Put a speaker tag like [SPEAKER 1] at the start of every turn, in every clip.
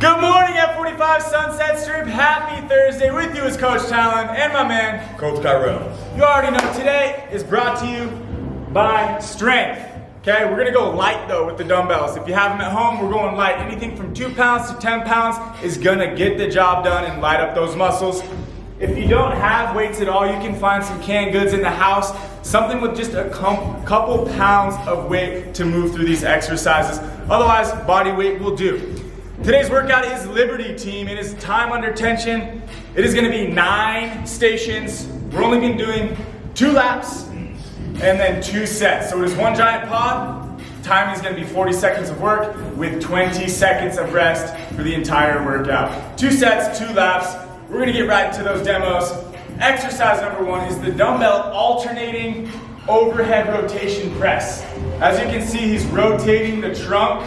[SPEAKER 1] Good morning, F45 Sunset Strip. Happy Thursday. With you is Coach Talon and my man,
[SPEAKER 2] Coach Kyrel.
[SPEAKER 1] You already know today is brought to you by Strength. Okay, we're gonna go light though with the dumbbells. If you have them at home, we're going light. Anything from 2 pounds to 10 pounds is gonna get the job done and light up those muscles. If you don't have weights at all, you can find some canned goods in the house, something with just a couple pounds of weight to move through these exercises. Otherwise, body weight will do. Today's workout is Liberty Team. It is time under tension. It is gonna be 9 stations. We're only been doing 2 laps and then 2 sets. So it is 1 giant pod. Timing is gonna be 40 seconds of work with 20 seconds of rest for the entire workout. 2 sets, 2 laps. We're gonna get right into those demos. Exercise number 1 is the dumbbell alternating overhead rotation press. As you can see, he's rotating the trunk,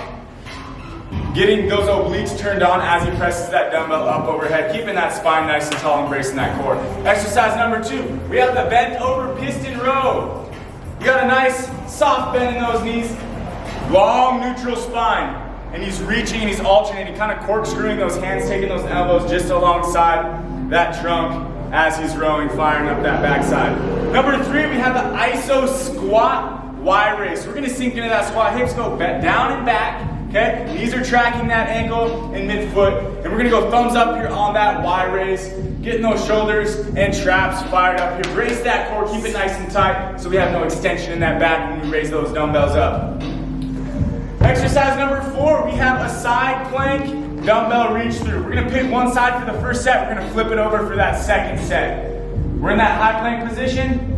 [SPEAKER 1] getting those obliques turned on as he presses that dumbbell up overhead, keeping that spine nice and tall and bracing that core. Exercise number 2, we have the bent over piston row. You got a nice soft bend in those knees, long neutral spine, and he's reaching and he's alternating, kind of corkscrewing those hands, taking those elbows just alongside that trunk as he's rowing, firing up that backside. Number 3, we have the iso squat Y raise. We're gonna sink into that squat, hips go down and back. Okay, knees are tracking that ankle and midfoot, and we're gonna go thumbs up here on that Y raise, getting those shoulders and traps fired up here. Brace that core, keep it nice and tight so we have no extension in that back when we raise those dumbbells up. Exercise number 4, we have a side plank dumbbell reach through. We're gonna pick one side for the first set, we're gonna flip it over for that second set. We're in that high plank position.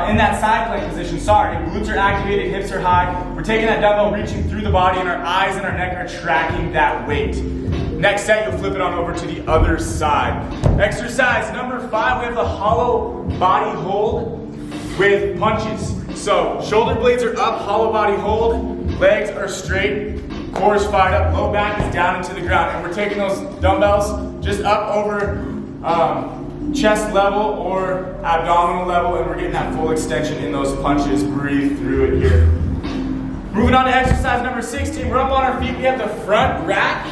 [SPEAKER 1] In that side plank position, glutes are activated, hips are high. We're taking that dumbbell, reaching through the body, and our eyes and our neck are tracking that weight. Next set, you'll flip it on over to the other side. Exercise number 5, we have the hollow body hold with punches. So shoulder blades are up, hollow body hold, legs are straight, core is fired up, low back is down into the ground. And we're taking those dumbbells just up over chest level or abdominal level, and we're getting that full extension in those punches. Breathe through it here. Moving on to exercise number 16, we're up on our feet. We have the front rack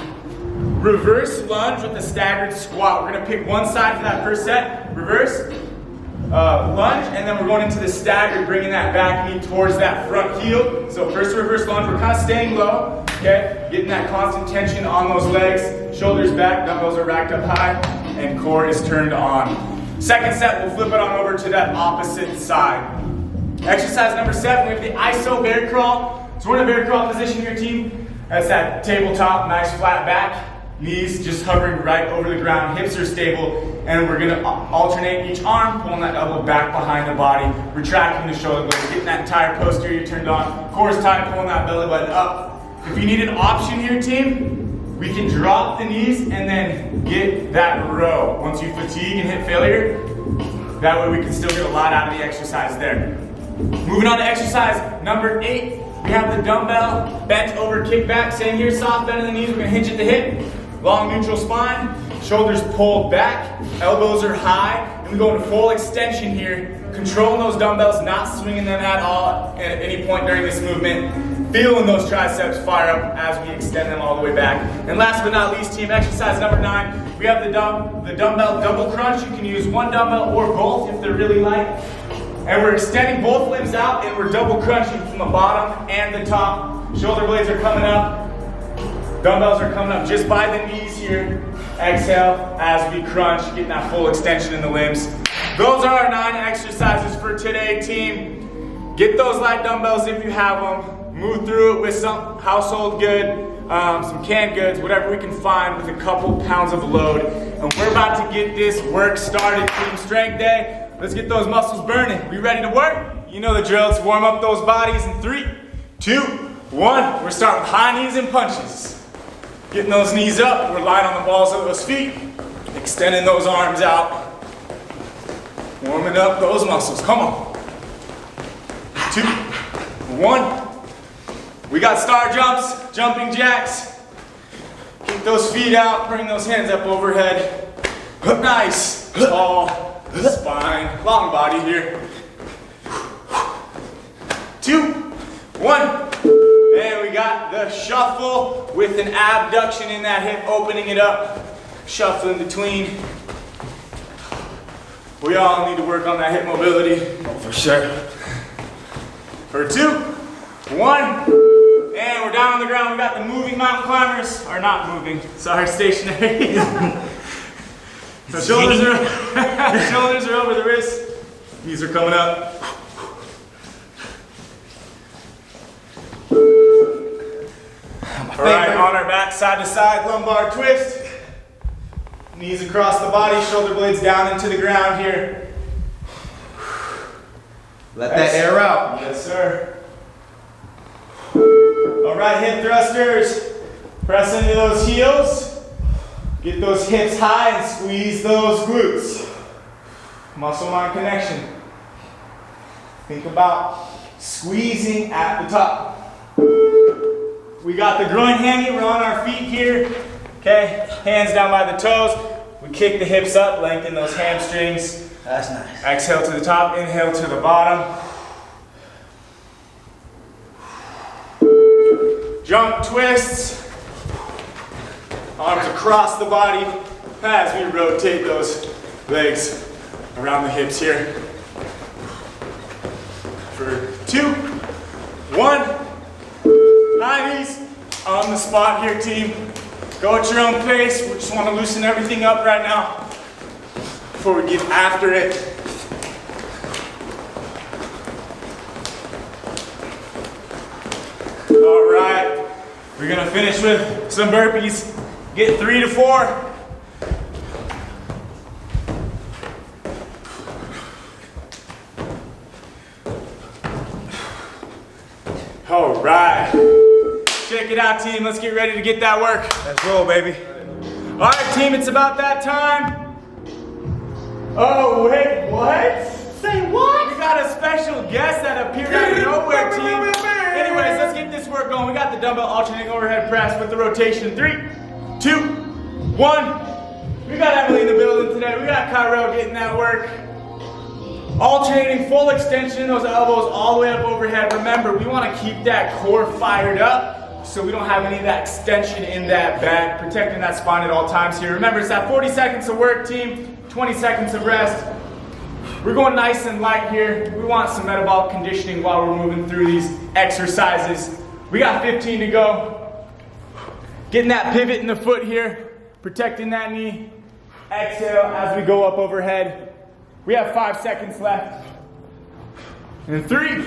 [SPEAKER 1] reverse lunge with the staggered squat. We're gonna pick one side for that first set, reverse lunge, and then we're going into the staggered, bringing that back knee towards that front heel. So first reverse lunge, we're kind of staying low, okay? Getting that constant tension on those legs, shoulders back, dumbbells are racked up high, and core is turned on. Second set, we'll flip it on over to that opposite side. Exercise number 7, we have the iso bear crawl. So we're in a bear crawl position here, team. That's that tabletop, nice flat back. Knees just hovering right over the ground, hips are stable, and we're gonna alternate each arm, pulling that elbow back behind the body, retracting the shoulder blades, getting that entire posterior turned on, core is tight, pulling that belly button up. If you need an option here, team, we can drop the knees and then get that row. Once you fatigue and hit failure, that way we can still get a lot out of the exercise there. Moving on to exercise number 8, we have the dumbbell bent over kickback. Same here, soft bend in the knees, we're gonna hinge at the hip, long neutral spine, shoulders pulled back, elbows are high, and we go into full extension here, controlling those dumbbells, not swinging them at all at any point during this movement. Feeling those triceps fire up as we extend them all the way back. And last but not least, team, exercise number 9, we have the dumbbell double crunch. You can use one dumbbell or both if they're really light. And we're extending both limbs out and we're double crunching from the bottom and the top. Shoulder blades are coming up. Dumbbells are coming up just by the knees here. Exhale as we crunch, getting that full extension in the limbs. Those are our 9 exercises for today, team. Get those light dumbbells if you have them. Move through it with some household good, some canned goods, whatever we can find with a couple pounds of load. And we're about to get this work started, team. Strength day. Let's get those muscles burning. We ready to work? You know the drill. Let's warm up those bodies in 3, 2, 1. We're starting with high knees and punches. Getting those knees up. We're light on the balls of those feet. Extending those arms out. Warming up those muscles. Come on. 2, 1. We got star jumps, jumping jacks. Keep those feet out, bring those hands up overhead. Nice, tall spine, long body here. 2, 1, and we got the to shuffle with an abduction in that hip, opening it up. Shuffle in between. We all need to work on that hip mobility.
[SPEAKER 2] Oh, for sure.
[SPEAKER 1] For 2, 1, and we're down on the ground. We got the moving mountain climbers, or not moving, sorry, stationary. So shoulders are over the wrists. Knees are coming up. All right, on our back, side to side, lumbar twist. Knees across the body, shoulder blades down into the ground here.
[SPEAKER 2] Let that air out.
[SPEAKER 1] Yes, sir. All right, hip thrusters. Press into those heels. Get those hips high and squeeze those glutes. Muscle-mind connection. Think about squeezing at the top. We got the groin hanging, we're on our feet here. Okay, hands down by the toes. We kick the hips up, lengthen those hamstrings.
[SPEAKER 2] That's nice.
[SPEAKER 1] Exhale to the top, inhale to the bottom. Jump twists. Arms across the body as we rotate those legs around the hips here. For 2, 1. High knees on the spot here, team. Go at your own pace. We just want to loosen everything up right now before we get after it. All right, we're gonna finish with some burpees. Get 3 to 4. All right. Check it out, team. Let's get ready to get that work.
[SPEAKER 2] Let's roll, baby.
[SPEAKER 1] All right, team, it's about that time. Oh, wait, what?
[SPEAKER 3] Say what?
[SPEAKER 1] We got a special guest that appeared out of nowhere, team. Anyways, let's get this work going. We got the dumbbell alternating overhead press with the rotation. 3, 2, 1. We got Emily in the building today. We got Kyrel getting that work. Alternating full extension, those elbows all the way up overhead. Remember, we want to keep that core fired up so we don't have any of that extension in that back, protecting that spine at all times here. Remember, it's that 40 seconds of work, team, 20 seconds of rest. We're going nice and light here. We want some metabolic conditioning while we're moving through these exercises. We got 15 to go. Getting that pivot in the foot here, protecting that knee. Exhale as we go up overhead. We have 5 seconds left. And 3,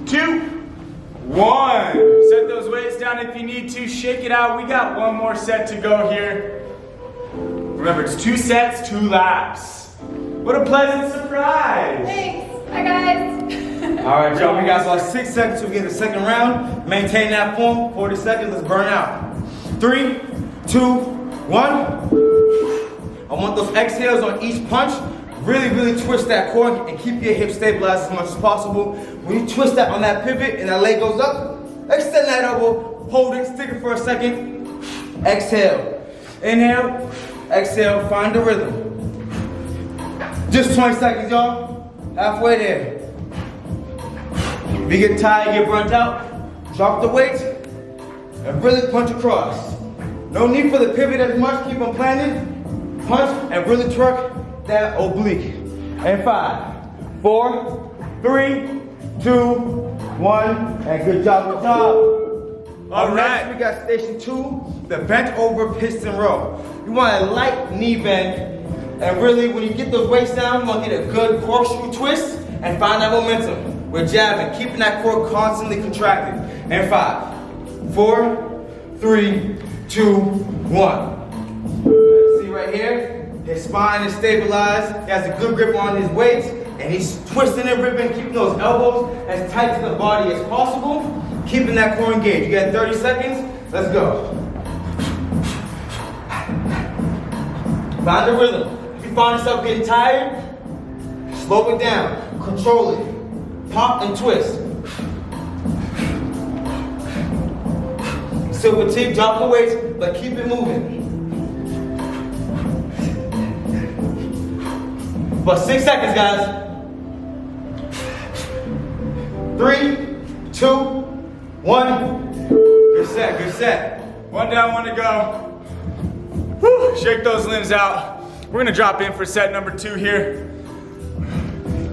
[SPEAKER 1] 2, 1. Set those weights down if you need to. Shake it out. We got one more set to go here. Remember, it's 2 sets, 2 laps. What a pleasant surprise.
[SPEAKER 3] Thanks. Hi, guys.
[SPEAKER 2] All right, y'all. We got about 6 seconds to get the second round. Maintain that form. 40 seconds. Let's burn out. 3, 2, 1. I want those exhales on each punch. Really twist that core and keep your hips stabilized as much as possible. When you twist that on that pivot and that leg goes up, extend that elbow, hold it, stick it for a second. Exhale. Inhale, exhale, find the rhythm. Just 20 seconds, y'all. Halfway there. If you get tired, get burnt out, drop the weight and really punch across. No need for the pivot as much, keep them planted. Punch and really twerk that oblique. And 5, 4, 3, 2, 1, and good job, good job.
[SPEAKER 1] All right.
[SPEAKER 2] Next we got station 2, the bent over piston row. You want a light knee bend, and really when you get those weights down, you want to get a good corkscrew twist and find that momentum. We're jabbing, keeping that core constantly contracted. And 5, 4, 3, 2, 1. See right here? His spine is stabilized, he has a good grip on his weights, and he's twisting and ripping, keeping those elbows as tight to the body as possible, keeping that core engaged. You got 30 seconds, let's go. Find the rhythm. If you find yourself getting tired, slow it down, control it, pop and twist. Still fatigue, drop the weights, but keep it moving. But 6 seconds, guys. 3, 2, 1. Good set, good set.
[SPEAKER 1] One down, one to go. Whew, shake those limbs out. We're gonna drop in for set number 2 here.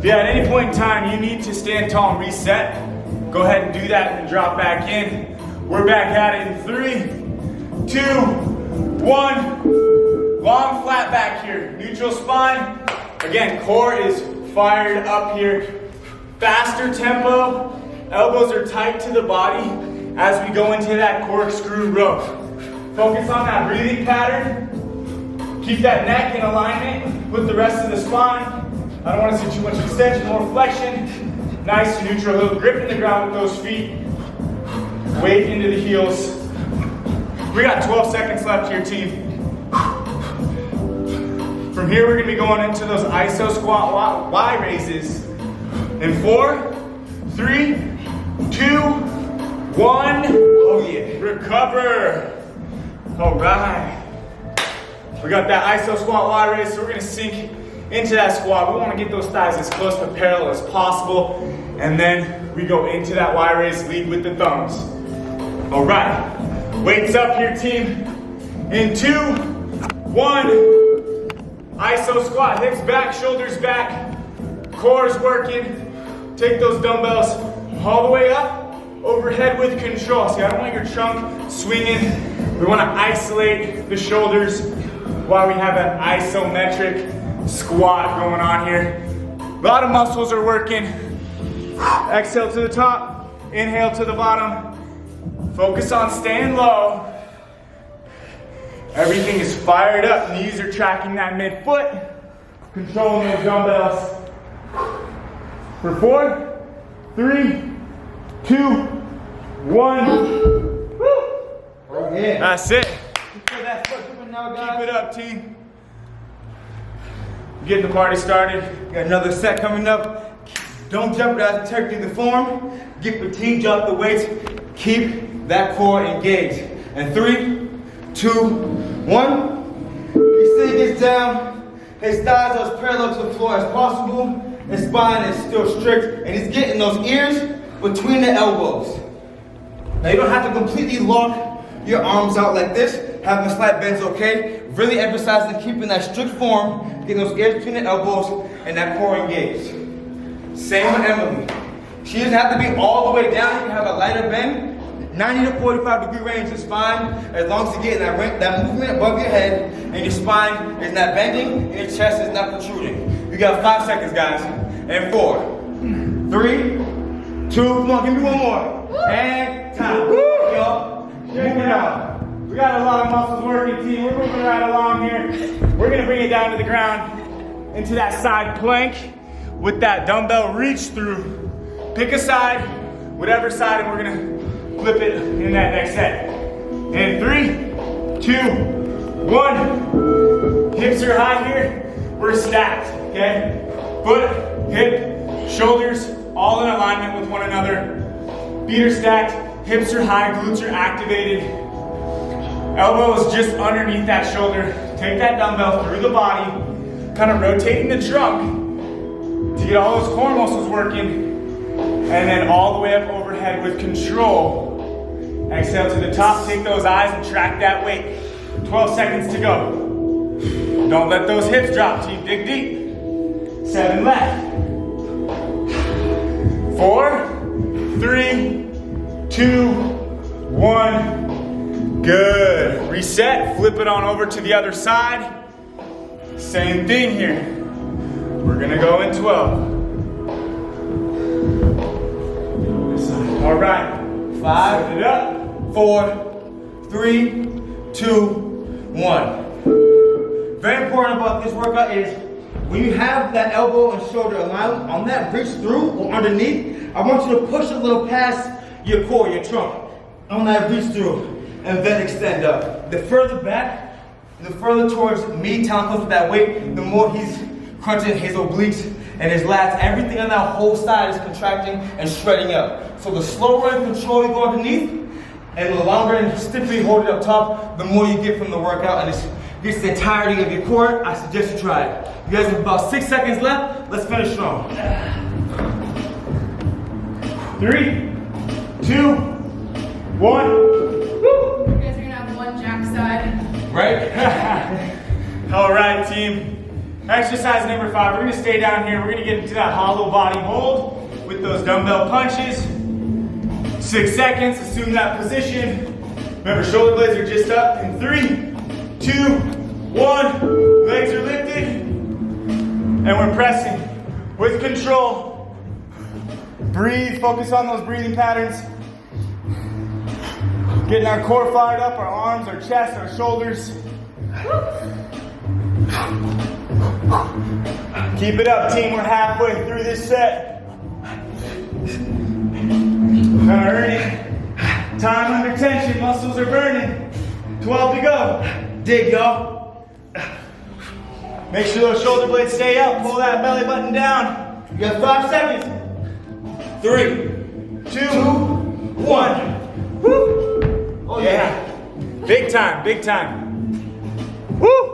[SPEAKER 1] If at any point in time you need to stand tall and reset, go ahead and do that and drop back in. We're back at it in 3, 2, 1. Long flat back here, neutral spine. Again, core is fired up here. Faster tempo, elbows are tight to the body as we go into that corkscrew row. Focus on that breathing pattern. Keep that neck in alignment with the rest of the spine. I don't want to see too much extension, more flexion. Nice neutral heel, grip in the ground with those feet. Weight into the heels. We got 12 seconds left here, team. From here, we're gonna be going into those iso squat Y raises. In 4, 3, 2, 1. Oh yeah. Recover. All right. We got that iso squat Y raise, so we're gonna sink into that squat. We wanna get those thighs as close to parallel as possible. And then we go into that Y raise, lead with the thumbs. All right. Weights up here, team. In 2, 1. Iso squat, hips back, shoulders back. Core is working. Take those dumbbells all the way up, overhead with control. See, I don't want your trunk swinging. We want to isolate the shoulders while we have an isometric squat going on here. A lot of muscles are working. Exhale to the top, inhale to the bottom. Focus on staying low. Everything is fired up. Knees are tracking that midfoot. Controlling those dumbbells. For 4, 3, 2, 1. Woo.
[SPEAKER 2] Oh yeah.
[SPEAKER 1] That's it.
[SPEAKER 2] Keep that foot moving now, guys.
[SPEAKER 1] Keep it up, team. Getting the party started.
[SPEAKER 2] Got another set coming up. Don't jeopardize the integrity of the form. Get fatigued, drop the weights. Keep that core engaged. And 3, 2, 1. You see he gets down. His thighs are as parallel to the floor as possible. His spine is still strict, and he's getting those ears between the elbows. Now you don't have to completely lock your arms out like this. Having slight bends okay. Really emphasizing keeping that strict form, getting those ears between the elbows, and that core engaged. Same with Emily. She doesn't have to be all the way down. You can have a lighter bend. 90 to 45 degree range is fine, as long as you're getting that movement above your head, and your spine is not bending, and your chest is not protruding. You got 5 seconds, guys. And 4, 3, 2, come on, give me one more. And time. Yo,
[SPEAKER 1] Check it out. We got a lot of muscles working, team. We're moving right along here. We're gonna bring it down to the ground, into that side plank with that dumbbell reach through. Pick a side, whatever side, and we're gonna flip it in that next set. And 3, 2, 1. Hips are high here. We're stacked, okay? Foot, hip, shoulders, all in alignment with one another. Feet are stacked, hips are high, glutes are activated. Elbow is just underneath that shoulder. Take that dumbbell through the body, kind of rotating the trunk to get all those core muscles working. And then all the way up overhead with control. Exhale to the top, take those eyes and track that weight. 12 seconds to go. Don't let those hips drop, team, dig deep. 7 left. 4, 3, 2, 1. Good. Reset, flip it on over to the other side. Same thing here. We're gonna go in 12. All right.
[SPEAKER 2] 5,
[SPEAKER 1] Set it up.
[SPEAKER 2] 4, 3, 2, 1. Very important about this workout is when you have that elbow and shoulder aligned on that reach through or underneath, I want you to push a little past your core, your trunk, on that reach through, and then extend up. The further back, the further towards me, Talon comes with that weight, the more he's crunching his obliques and his lats. Everything on that whole side is contracting and shredding up. So the slower and control you go underneath, and the longer and stiffly hold it up top, the more you get from the workout, and it gets the entirety of your core. I suggest you try it. You guys have about 6 seconds left. Let's finish strong.
[SPEAKER 1] 3, 2, 1.
[SPEAKER 2] right?
[SPEAKER 1] All right, team. Exercise number 5. We're gonna stay down here. We're gonna get into that hollow body hold with those dumbbell punches. 6 seconds, assume that position. Remember, shoulder blades are just up in 3, 2, 1. Legs are lifted. And we're pressing with control. Breathe, focus on those breathing patterns. Getting our core fired up, our arms, our chest, our shoulders. Keep it up, team. We're halfway through this set. Gonna earn it. Time under tension, muscles are burning. 12 to go.
[SPEAKER 2] Dig, y'all.
[SPEAKER 1] Make sure those shoulder blades stay up. Pull that belly button down.
[SPEAKER 2] You got 5 seconds. 3, 2, 1. Woo! Oh
[SPEAKER 1] Yeah. Big time, big time. Woo!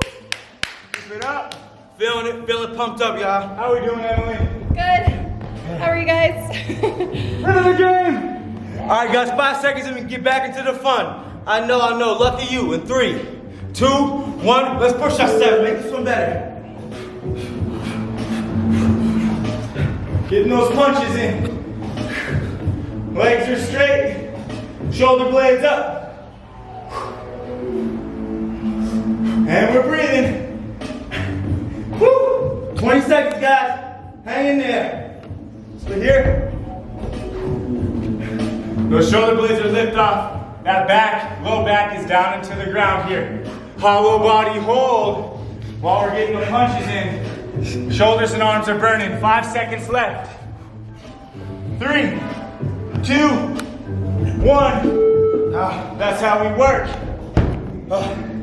[SPEAKER 1] Keep it up.
[SPEAKER 2] Feeling pumped up, y'all.
[SPEAKER 1] How are we doing, Emily?
[SPEAKER 3] Good. How are you guys?
[SPEAKER 1] Another game.
[SPEAKER 2] All right, guys, 5 seconds and we can get back into the fun. I know. Lucky you. In 3, 2, 1. Let's push ourselves. Make this one better.
[SPEAKER 1] Getting those punches in. Legs are straight. Shoulder blades up. And we're breathing.
[SPEAKER 2] Woo! 20 seconds, guys. Hang in there.
[SPEAKER 1] So here. Those shoulder blades are lift off. That back, low back is down into the ground here. Hollow body hold while we're getting the punches in. Shoulders and arms are burning. 5 seconds left. 3, 2, 1. That's how we work.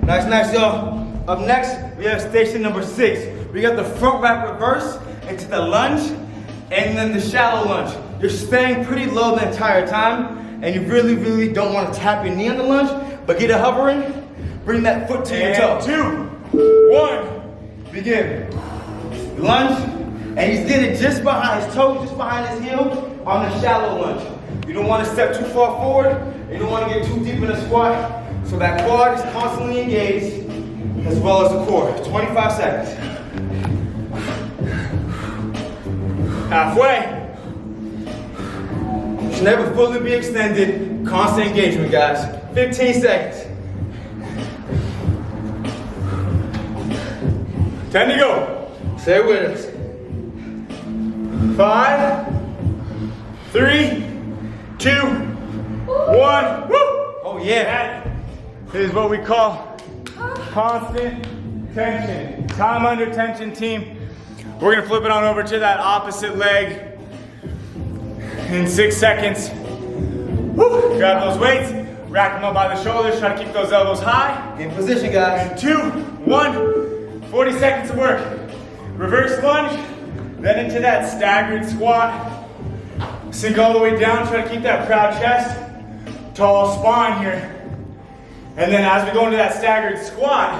[SPEAKER 2] Nice, y'all. Up next, we have station number 6. We got the front wrap reverse into the lunge, and then the shallow lunge. You're staying pretty low the entire time, and you really don't want to tap your knee on the lunge, but get it hovering, bring that foot to your toe.
[SPEAKER 1] 2, 1,
[SPEAKER 2] begin. Lunge, and he's getting just behind his toe, just behind his heel on the shallow lunge. You don't want to step too far forward, you don't want to get too deep in the squat, so that quad is constantly engaged, as well as the core. 25 seconds.
[SPEAKER 1] halfway.
[SPEAKER 2] Should never fully be extended. Constant engagement, guys. 15 seconds.
[SPEAKER 1] 10 to go.
[SPEAKER 2] Stay with us.
[SPEAKER 1] 5, 3, 2, 1. Woo!
[SPEAKER 2] Oh yeah.
[SPEAKER 1] That is what we call constant tension. Time under tension, team. We're gonna flip it on over to that opposite leg in 6 seconds. Woo! Grab those weights, rack them up by the shoulders, try to keep those elbows high.
[SPEAKER 2] In position, guys.
[SPEAKER 1] And 2, 1, 40 seconds of work. Reverse lunge, then into that staggered squat. Sink all the way down, try to keep that proud chest, tall spine here. And then as we go into that staggered squat,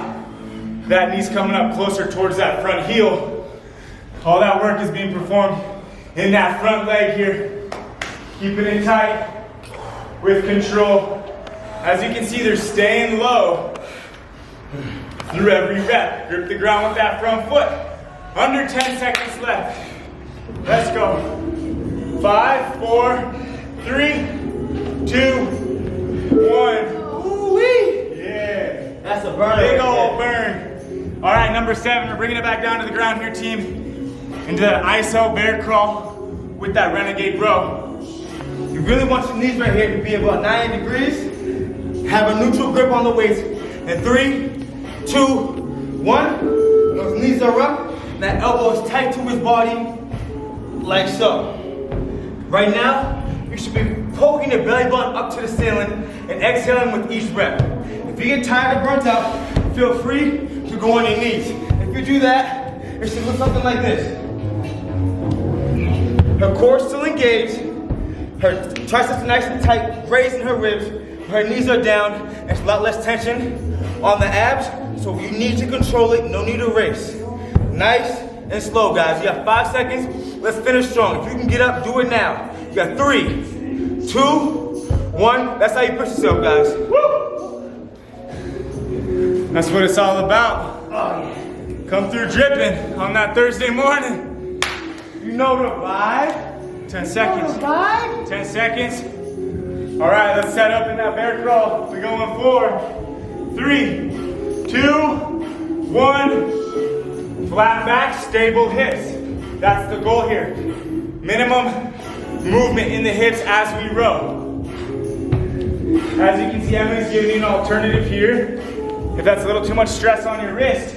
[SPEAKER 1] that knee's coming up closer towards that front heel. All that work is being performed in that front leg here. Keeping it tight with control. As you can see, they're staying low through every rep. Grip the ground with that front foot. Under 10 seconds left. Let's go. 5, 4, 3, 2, 1.
[SPEAKER 2] Ooh-wee.
[SPEAKER 1] Yeah.
[SPEAKER 2] That's a burn.
[SPEAKER 1] Big old burn. All right, number 7, we're bringing it back down to the ground here, team. Into the ISO bear crawl with that Renegade row.
[SPEAKER 2] You really want your knees right here to be about 90 degrees. Have a neutral grip on the weights. In 3, 2, 1. Those knees are up. That elbow is tight to his body, like so. Right now, you should be poking the belly button up to the ceiling and exhaling with each rep. If you get tired or burnt out, feel free to go on your knees. If you do that, it should look something like this. Her core is still engaged, her triceps are nice and tight, raising her ribs, her knees are down, there's a lot less tension on the abs, so you need to control it, no need to race. Nice and slow, guys. You got 5 seconds, let's finish strong. If you can get up, do it now. You got 3, 2, 1, that's how you push yourself, guys. Woo!
[SPEAKER 1] That's what it's all about. Come through dripping on that Thursday morning.
[SPEAKER 2] You know the vibe?
[SPEAKER 1] 10 seconds.
[SPEAKER 2] You know the vibe?
[SPEAKER 1] 10 seconds. All right, let's set up in that bear crawl. We're going 4, 3, 2, 1. Flat back, stable hips. That's the goal here. Minimum movement in the hips as we row. As you can see, Emily's giving you an alternative here. If that's a little too much stress on your wrist,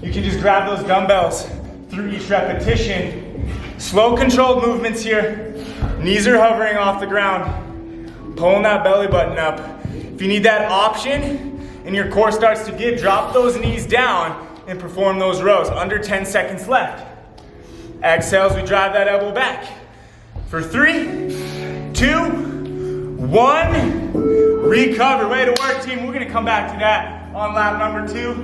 [SPEAKER 1] you can just grab those dumbbells through each repetition. Slow controlled movements here. Knees are hovering off the ground. Pulling that belly button up. If you need that option and your core starts to give, drop those knees down and perform those rows. Under 10 seconds left. Exhales, we drive that elbow back. For 3, 2, 1. Recover. Way to work, team. We're gonna come back to that on lap number 2.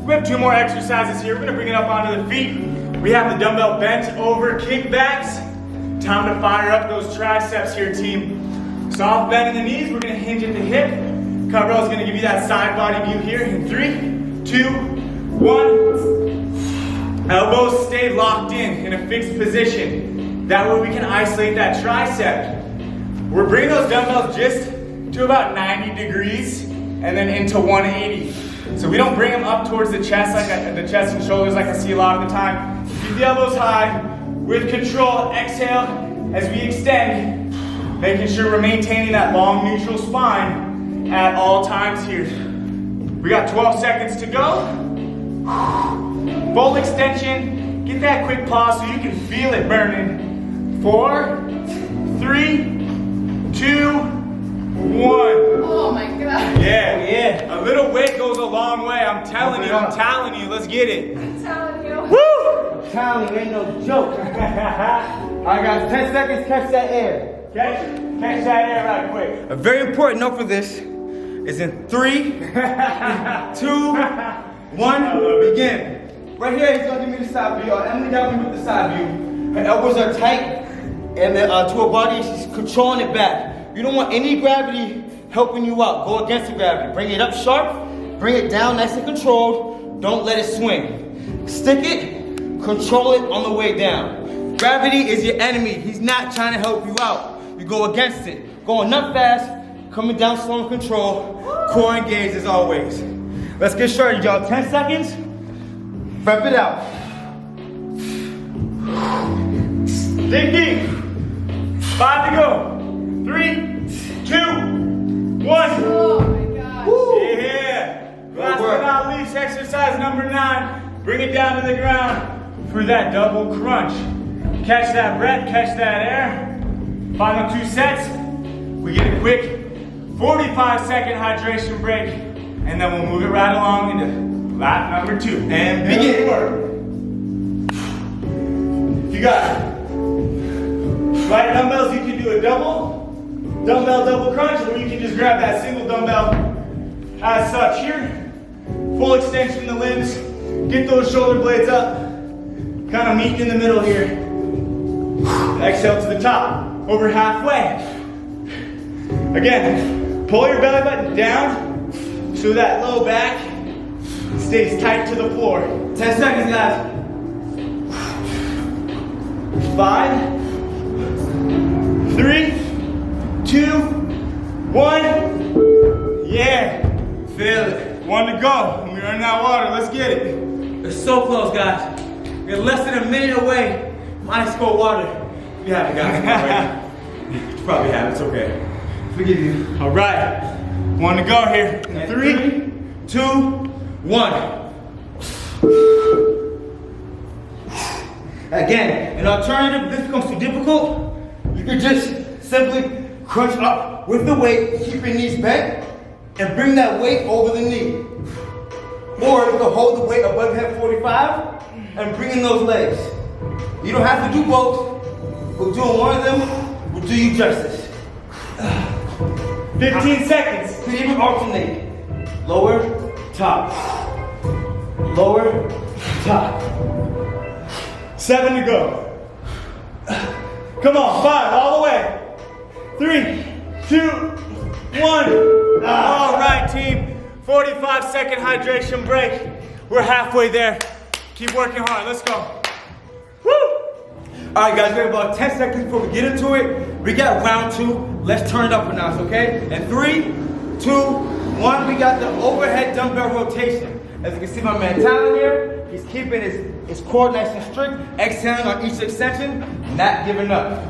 [SPEAKER 1] We have 2 more exercises here. We're gonna bring it up onto the feet. We have the dumbbell bent over kickbacks. Time to fire up those triceps here, team. Soft bend in the knees. We're gonna hinge at the hip. Kyrel is gonna give you that side body view here in 3, 2, 1. Elbows stay locked in a fixed position. That way we can isolate that tricep. We're bringing those dumbbells just to about 90 degrees and then into 180. So we don't bring them up towards the chest the chest and shoulders like I see a lot of the time. Keep the elbows high with control. Exhale as we extend, making sure we're maintaining that long neutral spine at all times here. We got 12 seconds to go. Full extension. Get that quick pause so you can feel it burning. 4, 3, 2, 1.
[SPEAKER 3] Oh my God.
[SPEAKER 1] Yeah. A little weight goes a long way. I'm telling you. Let's get it.
[SPEAKER 3] I'm telling you.
[SPEAKER 1] Woo!
[SPEAKER 2] I'm telling you, ain't no joke. I got 10 seconds, catch that air.
[SPEAKER 1] Catch that air right quick.
[SPEAKER 2] A very important note for this is in 3, 2, 1, begin. Right here, he's gonna give me the side view. Emily got me with the side view. Her elbows are tight, and to her body, she's controlling it back. You don't want any gravity helping you out. Go against the gravity. Bring it up sharp, bring it down nice and controlled. Don't let it swing. Stick it, control it on the way down. Gravity is your enemy. He's not trying to help you out. You go against it. Going up fast, coming down slow and control. Core engaged as always. Let's get started, y'all. 10 seconds. Prep it out.
[SPEAKER 1] Dig deep. 5 to go. 3, 2, 1.
[SPEAKER 3] Oh my God.
[SPEAKER 1] Yeah. Last but not least, exercise number 9. Bring it down to the ground for that double crunch. Catch that breath, catch that air. Final 2 sets. We get a quick 45-second hydration break, and then we'll move it right along into lap number 2. And begin. If you got light dumbbells, you can do a dumbbell double crunch, or you can just grab that single dumbbell as such here. Full extension in the limbs. Get those shoulder blades up. Kind of meet in the middle here. Exhale to the top. Over halfway. Again, pull your belly button down so that low back stays tight to the floor.
[SPEAKER 2] 10 seconds, guys.
[SPEAKER 1] 5, 3, 2, 1. Yeah.
[SPEAKER 2] Feel it.
[SPEAKER 1] 1 to go. And we earn that water. Let's get it.
[SPEAKER 2] It's so close, guys. You're less than a minute away from ice cold water. You have it, guys. You probably have it. It's okay. Forgive you.
[SPEAKER 1] All right. 1 to go here. 3,
[SPEAKER 2] 2, 1. Again, an alternative, if this becomes too difficult, you can just simply crunch up with the weight, keep your knees bent, and bring that weight over the knee. Or you can hold the weight above F45 and bring in those legs. You don't have to do both, but doing one of them will do you justice.
[SPEAKER 1] 15 seconds.
[SPEAKER 2] You can even alternate. Lower, top. Lower, top.
[SPEAKER 1] 7 to go. Come on, 5, all the way. 3, 2, 1. All right, team. 45-second hydration break. We're halfway there. Keep working hard, let's go. Woo!
[SPEAKER 2] All right, guys, we have about 10 seconds before we get into it. We got round 2. Let's turn it up a notch, okay? And 3, 2, 1, we got the overhead dumbbell rotation. As you can see, my man Talon here, he's keeping his core nice and strict, exhaling on each extension, not giving up.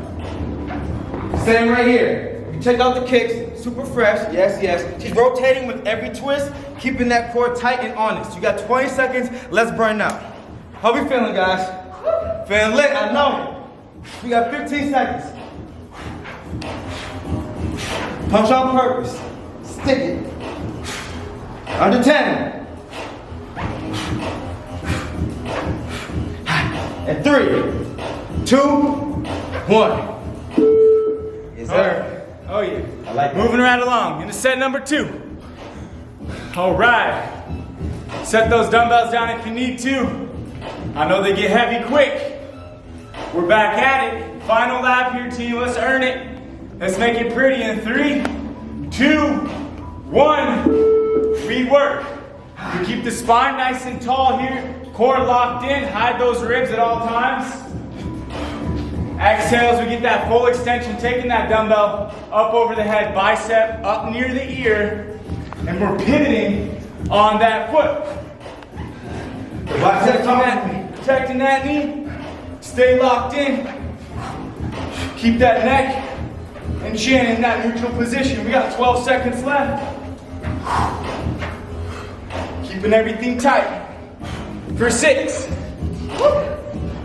[SPEAKER 2] Same right here. You check out the kicks, super fresh, yes, yes. She's rotating with every twist, keeping that core tight and honest. You got 20 seconds, let's burn out. How we feeling, guys? Feeling lit, I know. We got 15 seconds. Punch on purpose. Stick it. Under 10. And 3, 2, 1. Yes, sir.
[SPEAKER 1] Oh yeah.
[SPEAKER 2] I like that.
[SPEAKER 1] Moving right along into set number 2. All right. Set those dumbbells down if you need to. I know they get heavy quick. We're back at it. Final lap here, team. Let's earn it. Let's make it pretty in 3, 2, 1. We work. We keep the spine nice and tall here. Core locked in. Hide those ribs at all times. Exhales, we get that full extension, taking that dumbbell up over the head, bicep up near the ear, and we're pivoting on that foot. Protecting that knee. Stay locked in. Keep that neck and chin in that neutral position. We got 12 seconds left. Keeping everything tight. For 6.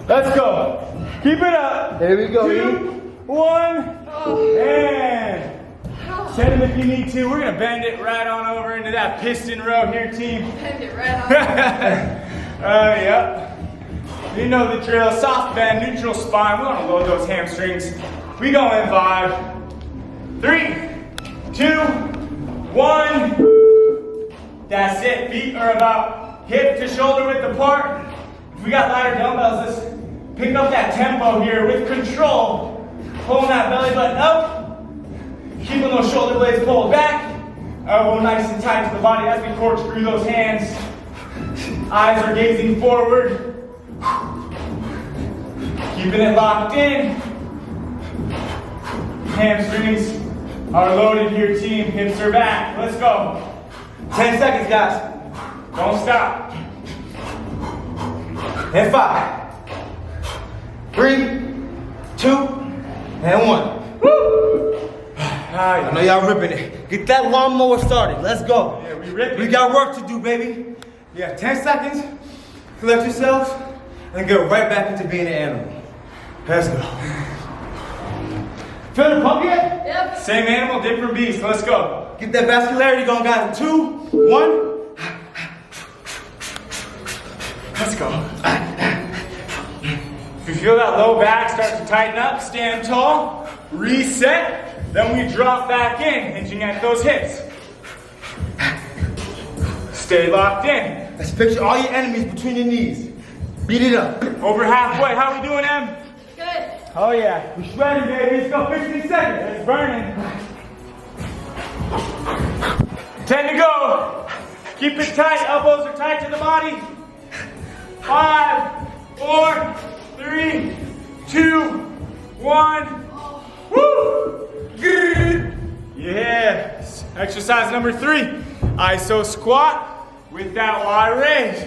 [SPEAKER 1] Let's go. Keep it up.
[SPEAKER 2] There we go.
[SPEAKER 1] 2, 1, and set them if you need to. We're gonna bend it right on over into that piston row here, team.
[SPEAKER 3] Bend it right on.
[SPEAKER 1] Yep. You know the drill. Soft bend, neutral spine. We wanna load those hamstrings. We go in 5, 3, 2, 1. That's it. Feet are about hip to shoulder width apart. If we got lighter dumbbells, let's pick up that tempo here with control. Pulling that belly button up. Keeping those shoulder blades pulled back. Elbow nice and tight to the body as we corkscrew those hands. Eyes are gazing forward. Keeping it locked in. Hamstrings are loaded here, team. Hips are back. Let's go.
[SPEAKER 2] 10 seconds, guys.
[SPEAKER 1] Don't stop.
[SPEAKER 2] And 5, 3, 2, and 1.
[SPEAKER 1] Woo!
[SPEAKER 2] I know y'all ripping it. Get that lawnmower started. Let's go.
[SPEAKER 1] Yeah, we ripping.
[SPEAKER 2] We got work to do, baby. You have 10 seconds. Collect yourselves and go right back into being an animal. Let's go. Feeling pumped yet?
[SPEAKER 3] Yep.
[SPEAKER 1] Same animal, different beast. Let's go.
[SPEAKER 2] Get that vascularity going, guys. 2, 1.
[SPEAKER 1] Let's go. If you feel that low back start to tighten up, stand tall, reset, then we drop back in, hinging at those hips. Stay locked in.
[SPEAKER 2] Let's picture all your enemies between your knees. Beat it up.
[SPEAKER 1] Over halfway. How we doing, Em?
[SPEAKER 3] Good.
[SPEAKER 1] Oh yeah. We shredded, baby. Let's go. 15 seconds. It's burning. 10 to go. Keep it tight. Elbows are tight to the body. 5, 4, 3, 2, 1. Woo! Yes. Exercise number 3. ISO squat with that wide raise.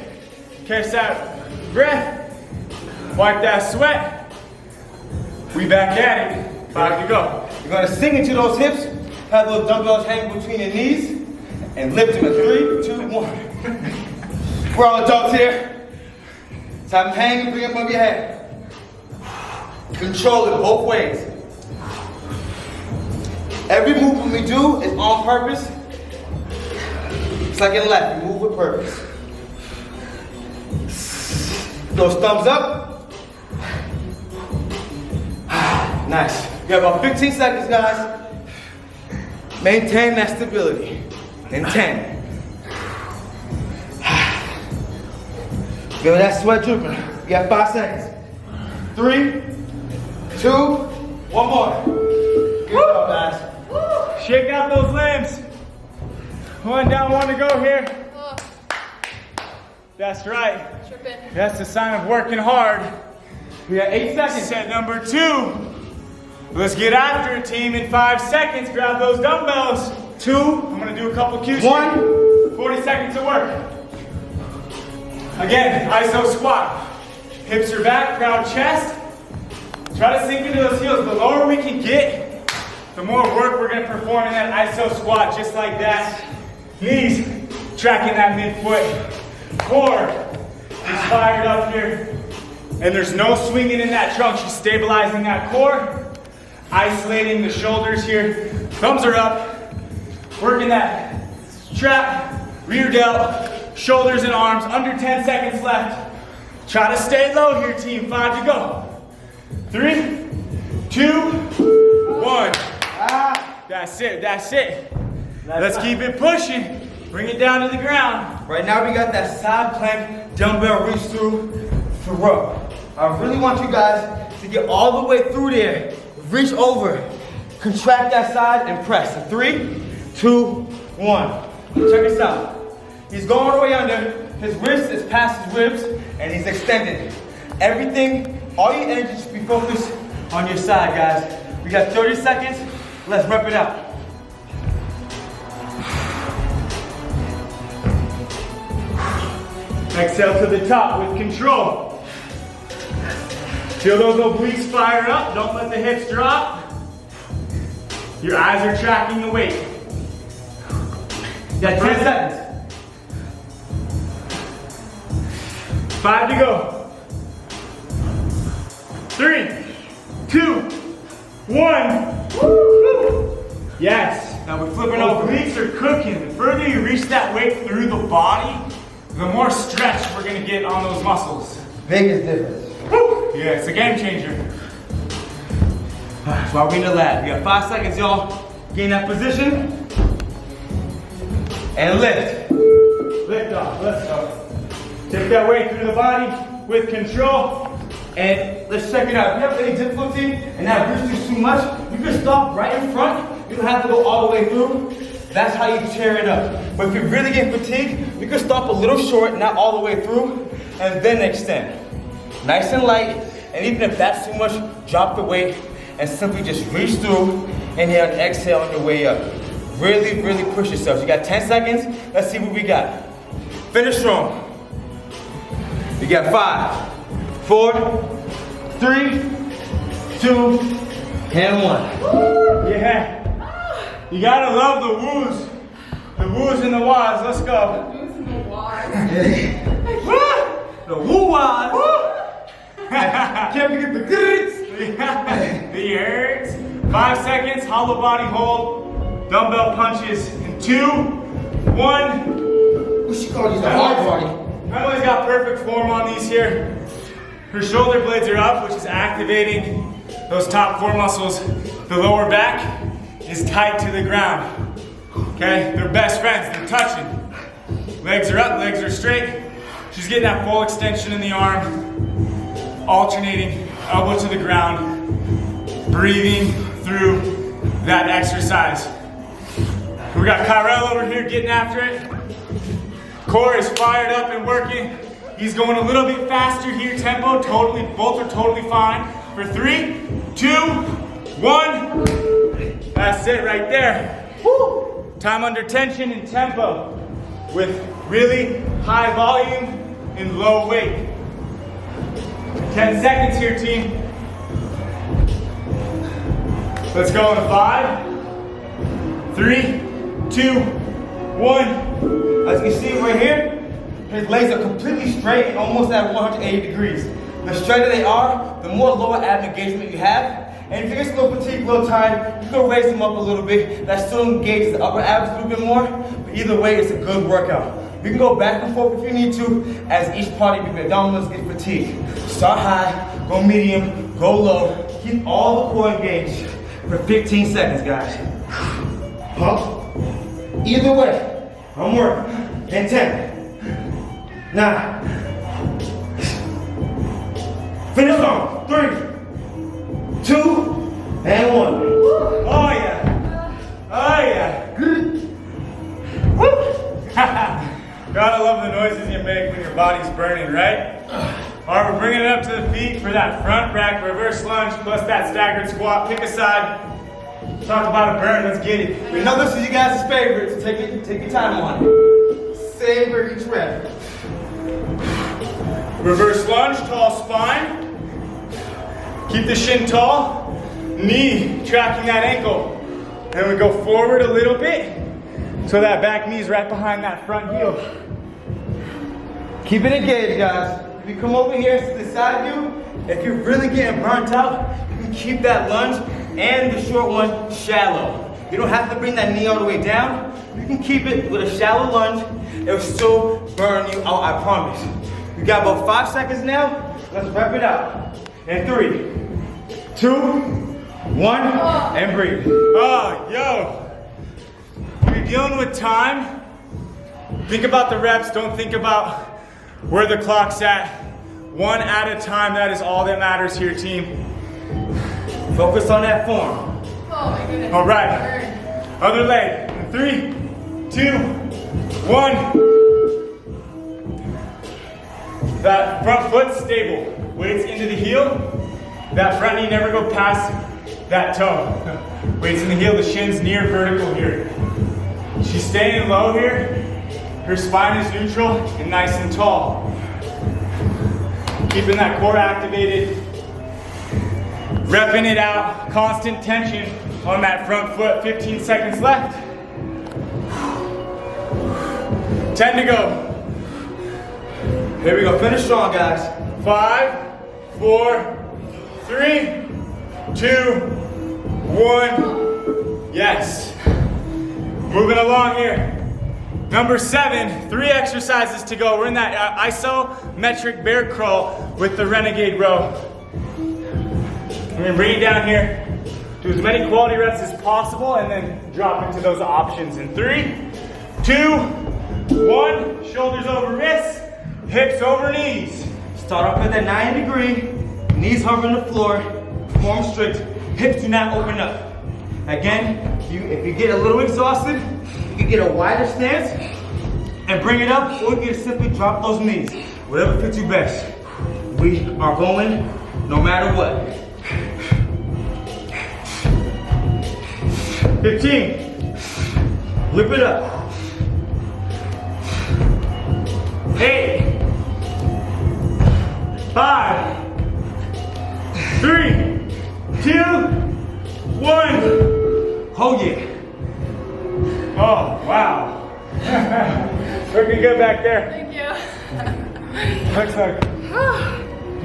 [SPEAKER 1] Catch that breath. Wipe that sweat. We back at it. 5 to go.
[SPEAKER 2] You're gonna sink into those hips, have those dumbbells hang between your knees, and lift them in 3, 2, 1. We're all adults here. So have them hang and bring them above your head. Control it both ways. Every movement we do is on purpose. It's like in life, we move with purpose. Those thumbs up. Nice. You have about 15 seconds, guys. Maintain that stability. In 10. Feel that sweat dripping. You got 5 seconds. 3, 2, 1 more. Good job, guys.
[SPEAKER 1] Shake out those limbs. One down, one to go here.
[SPEAKER 3] Oh,
[SPEAKER 1] That's right.
[SPEAKER 3] tripping.
[SPEAKER 1] That's the sign of working hard.
[SPEAKER 2] We got 8 seconds.
[SPEAKER 1] Set number 2. Let's get after it, team. In 5 seconds, grab those dumbbells. 2. I'm gonna do a couple cues.
[SPEAKER 2] 1.
[SPEAKER 1] 40 seconds of work. Again, iso squat. Hips are back, proud chest. Try to sink into those heels. The lower we can get, the more work we're gonna perform in that iso squat, just like that. Knees tracking that midfoot. Core is fired up here. And there's no swinging in that trunk. She's stabilizing that core, isolating the shoulders here. Thumbs are up. Working that trap, rear delt, shoulders and arms. Under 10 seconds left. Try to stay low here, team. 5 to go. 3, 2, 1. That's it, that's it. Let's keep it pushing. Bring it down to the ground.
[SPEAKER 2] Right now we got that side plank dumbbell reach through throw. I really want you guys to get all the way through there. Reach over, contract that side and press. So 3, 2, 1. Check this out. He's going all the way under. His wrist is past his ribs and he's extended. Everything, all your energy should be focused on your side, guys. We got 30 seconds. Let's rep it out.
[SPEAKER 1] Exhale to the top with control. Feel those obliques fire up. Don't let the hips drop. Your eyes are tracking the weight.
[SPEAKER 2] You got 10 seconds.
[SPEAKER 1] 5 to go. 3, 2, 1. Woo! Yes. Now we're flipping over. Obliques are cooking. The further you reach that weight through the body, the more stretch we're gonna get on those muscles.
[SPEAKER 2] Biggest difference.
[SPEAKER 1] Woo! Yeah, it's a game changer.
[SPEAKER 2] That's why we in the lab. We got 5 seconds, y'all. Get in that position. And lift.
[SPEAKER 1] Lift off, let's go. Take that weight through the body with control.
[SPEAKER 2] And let's check it out. If you have any difficulty and that reaches too much, you can stop right in front. You don't have to go all the way through. That's how you tear it up. But if you're really getting fatigued, you can stop a little short, not all the way through, and then extend. Nice and light, and even if that's too much, drop the weight and simply just reach through, inhale and exhale on your way up. Really, really push yourself. You got 10 seconds. Let's see what we got. Finish strong. You got 5, 4, 3, 2, and 1.
[SPEAKER 1] Yeah. You gotta love the woos. The woos and the wahs. Let's go.
[SPEAKER 2] The woo-wahs. Can't forget the goods.
[SPEAKER 1] The hurts. 5 seconds, hollow body hold. Dumbbell punches in 2, 1.
[SPEAKER 2] We should call these the hard body.
[SPEAKER 1] Emily's got perfect form on these here. Her shoulder blades are up, which is activating those top core muscles. The lower back is tight to the ground. Okay, they're best friends, they're touching. Legs are up, legs are straight. She's getting that full extension in the arm. Alternating elbow to the ground. Breathing through that exercise. We got Kyrel over here getting after it. Core is fired up and working. He's going a little bit faster here, tempo, totally, both are totally fine. For 3, 2, 1. That's it right there. Woo! Time under tension and tempo with really high volume and low weight. 10 seconds here, team. Let's go in 5, 3, 2, 1.
[SPEAKER 2] As you see right here, his legs are completely straight and almost at 180 degrees. The straighter they are, the more lower ab engagement you have. And if you get a little fatigued, a little tired, you can raise them up a little bit. That still engages the upper abs a little bit more. But either way, it's a good workout. You can go back and forth if you need to, as each part of your abdominals get fatigued. Start high, go medium, go low. Keep all the core engaged for 15 seconds, guys. Pump. Either way, I'm working. In 10, 9. Finish on. 3, 2, and 1.
[SPEAKER 1] Oh yeah. Oh yeah.
[SPEAKER 2] Woo.
[SPEAKER 1] the noises you make when your body's burning, right? All right, we're bringing it up to the feet for that front rack reverse lunge plus that staggered squat. Pick a side. Talk about a burn. Let's get it.
[SPEAKER 2] We know this is you guys' favorite, so take your time on it. Savor each rep.
[SPEAKER 1] Reverse lunge, tall spine. Keep the shin tall. Knee tracking that ankle. And we go forward a little bit. So that back knee is right behind that front heel.
[SPEAKER 2] Keep it engaged, guys. If you come over here to the side view, if you're really getting burnt out, you can keep that lunge and the short one shallow. You don't have to bring that knee all the way down. You can keep it with a shallow lunge. It'll still burn you out, I promise. You got about 5 seconds now. Let's wrap it out. In 3, 2, 1, and breathe.
[SPEAKER 1] Oh, yo. When you're dealing with time, think about the reps. Don't think about where the clock's at. One at a time. That is all that matters here, team.
[SPEAKER 2] Focus on that form.
[SPEAKER 3] Oh my goodness.
[SPEAKER 1] All right. Other leg. In 3, 2, 1. That front foot stable. Weights into the heel. That front knee never go past that toe. Weights in the heel. The shin's near vertical here. She's staying low here. Her spine is neutral and nice and tall. Keeping that core activated. Repping it out. Constant tension on that front foot. 15 seconds left. 10 to go.
[SPEAKER 2] Here we go. Finish strong, guys.
[SPEAKER 1] 5, 4, 3, 2, 1. Yes. Moving along here. Number 7, 3 exercises to go. We're in that isometric bear crawl with the Renegade row. We're gonna bring it down here. Do as many quality reps as possible and then drop into those options in 3, 2, 1. Shoulders over wrists, hips over knees.
[SPEAKER 2] Start off at that 90 degree, knees hovering the floor, form strict, hips do not open up. Again, if you get a little exhausted, you can get a wider stance and bring it up, or you can simply drop those knees. Whatever fits you best. We are going no matter what.
[SPEAKER 1] 15.
[SPEAKER 2] Whip it up.
[SPEAKER 1] 8, 5, 3, 2, 1.
[SPEAKER 2] Hold it.
[SPEAKER 1] Oh, wow. Looking good back there.
[SPEAKER 3] Thank you.
[SPEAKER 1] Looks like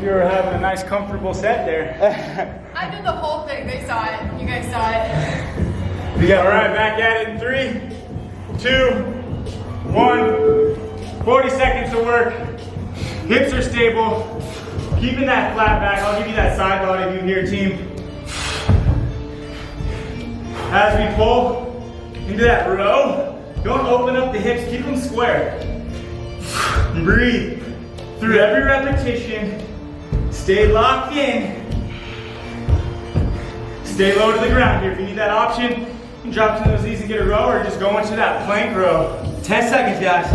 [SPEAKER 1] you were having a nice, comfortable set there.
[SPEAKER 3] I did the whole thing. They saw it. You guys saw it.
[SPEAKER 1] All right, back at it in 3, 2, 1. 40 seconds to work. Hips are stable. Keeping that flat back. I'll give you that side body view here, team. As we pull into that row, don't open up the hips, keep them square. Breathe through every repetition. Stay locked in. Stay low to the ground here. If you need that option, you can drop to those knees and get a row, or just go into that plank row.
[SPEAKER 2] 10 seconds, guys.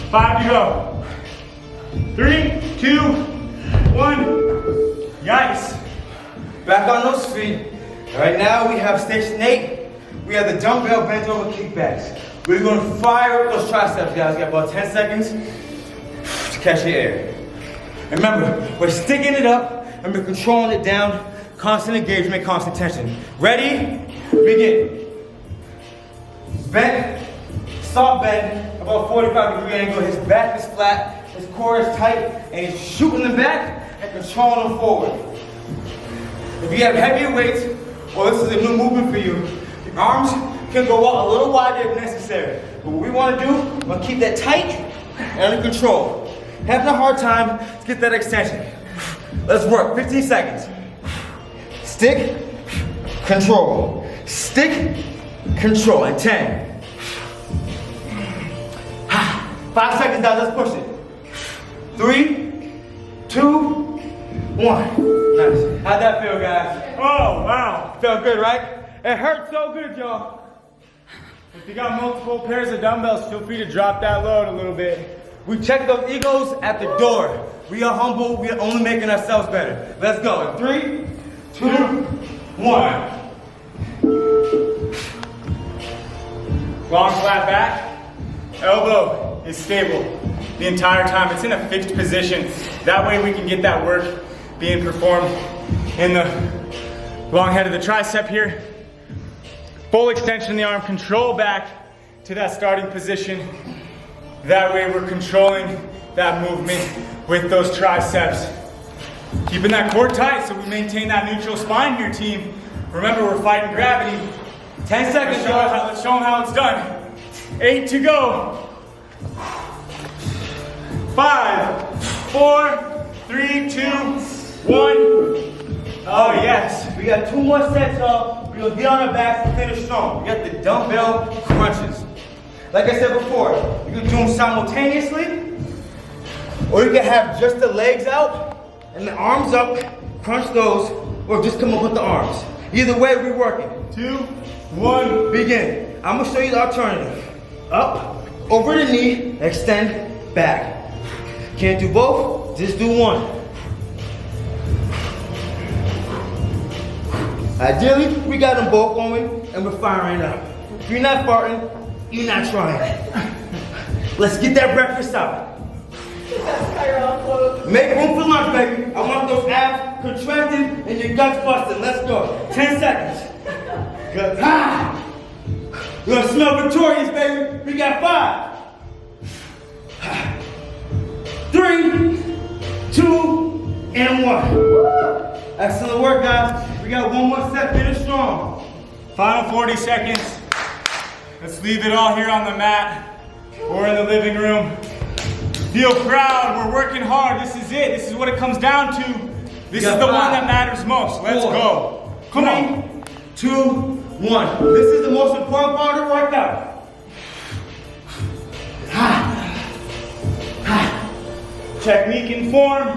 [SPEAKER 1] 5 to go. 3, 2, 1. Yikes.
[SPEAKER 2] Back on those feet. Right now we have station 8. We have the dumbbell bent over kickbacks. We're going to fire up those triceps, guys. We got about 10 seconds to catch your air. Remember, we're sticking it up and we're controlling it down. Constant engagement, constant tension. Ready? Begin. Bend, soft bend, about 45-degree angle. His back is flat, his core is tight, and he's shooting them back and controlling them forward. If you have heavier weights, or this is a new movement for you, your arms can go out a little wider if necessary. But what we want to do, we want to keep that tight and under control. Having a hard time to get that extension. Let's work, 15 seconds. Stick, control. Stick, control, and 10. 5 seconds down, let's push it. 3, 2, 1. Nice. How'd that feel, guys?
[SPEAKER 1] Oh, wow.
[SPEAKER 2] Felt good, right? It hurt so good, y'all.
[SPEAKER 1] If you got multiple pairs of dumbbells, feel free to drop that load a little bit.
[SPEAKER 2] We check those egos at the door. We are humble, we are only making ourselves better. Let's go. 3, 2, 1.
[SPEAKER 1] Long flat back, elbow is stable the entire time. It's in a fixed position. That way we can get that work being performed in the long head of the tricep here. Full extension of the arm, control back to that starting position. That way we're controlling that movement with those triceps. Keeping that core tight so we maintain that neutral spine here, team. Remember, we're fighting gravity.
[SPEAKER 2] 10 seconds, y'all.
[SPEAKER 1] Let's show them how it's done. 8 to go. 5, 4, 3, 2, 1. Oh, yes.
[SPEAKER 2] We got 2 more sets, y'all. We're gonna get on our backs and finish strong. We got the dumbbell crunches. Like I said before, you can do them simultaneously, or you can have just the legs out and the arms up, crunch those, or just come up with the arms. Either way, we're working.
[SPEAKER 1] 2, 1,
[SPEAKER 2] begin. I'm gonna show you the alternative. Up, over the knee, extend, back. Can't do both, just do one. Ideally, we got them both going and we're firing up. If you're not farting, you're not trying. Let's get that breakfast out.
[SPEAKER 3] Kyrel quote.
[SPEAKER 2] Make room for lunch, baby. I want those abs contracted and your guts busted. Let's go. 10 seconds. Good. Ah! You're gonna smell victorious, baby. We got 5, 3, 2, and 1. Excellent work, guys. We got 1 more set. Finish strong.
[SPEAKER 1] final 40 seconds. Let's leave it all here on the mat or in the living room. Feel proud, we're working hard. This is it, this is what it comes down to. This is the one that matters most. Let's go. Come on.
[SPEAKER 2] 3, 2, 1. This is the most important part of the workout.
[SPEAKER 1] Technique and form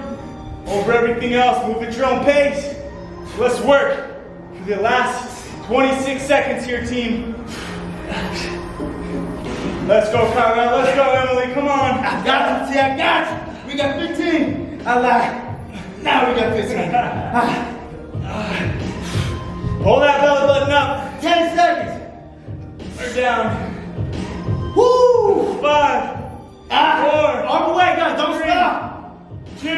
[SPEAKER 1] over everything else. Move at your own pace. Let's work for the last 26 seconds here, team. Let's go, Kyrel. Let's go, Emily. Come on.
[SPEAKER 2] I got you, T. I got you. We got 15. I lied. Now we got 15.
[SPEAKER 1] Hold that belly button up.
[SPEAKER 2] 10 seconds.
[SPEAKER 1] We're down.
[SPEAKER 2] Woo!
[SPEAKER 1] 5, 4.
[SPEAKER 2] All the way, guys. Don't
[SPEAKER 1] 3,
[SPEAKER 2] stop.
[SPEAKER 1] 2,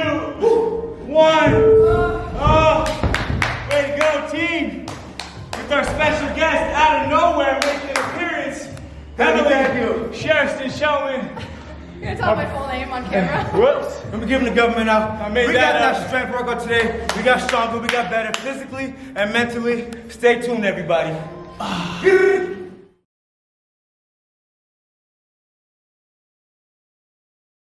[SPEAKER 1] 1. Oh, way to go, team. With our special guest out of nowhere making an appearance.
[SPEAKER 2] Thank you.
[SPEAKER 1] Sherston Showman.
[SPEAKER 3] You're gonna tell my full name on camera.
[SPEAKER 1] Whoops.
[SPEAKER 2] Let me give the government out.
[SPEAKER 1] I made
[SPEAKER 2] we
[SPEAKER 1] that
[SPEAKER 2] got
[SPEAKER 1] up.
[SPEAKER 2] that strength workout today. We got stronger. We got better physically and mentally. Stay tuned, everybody.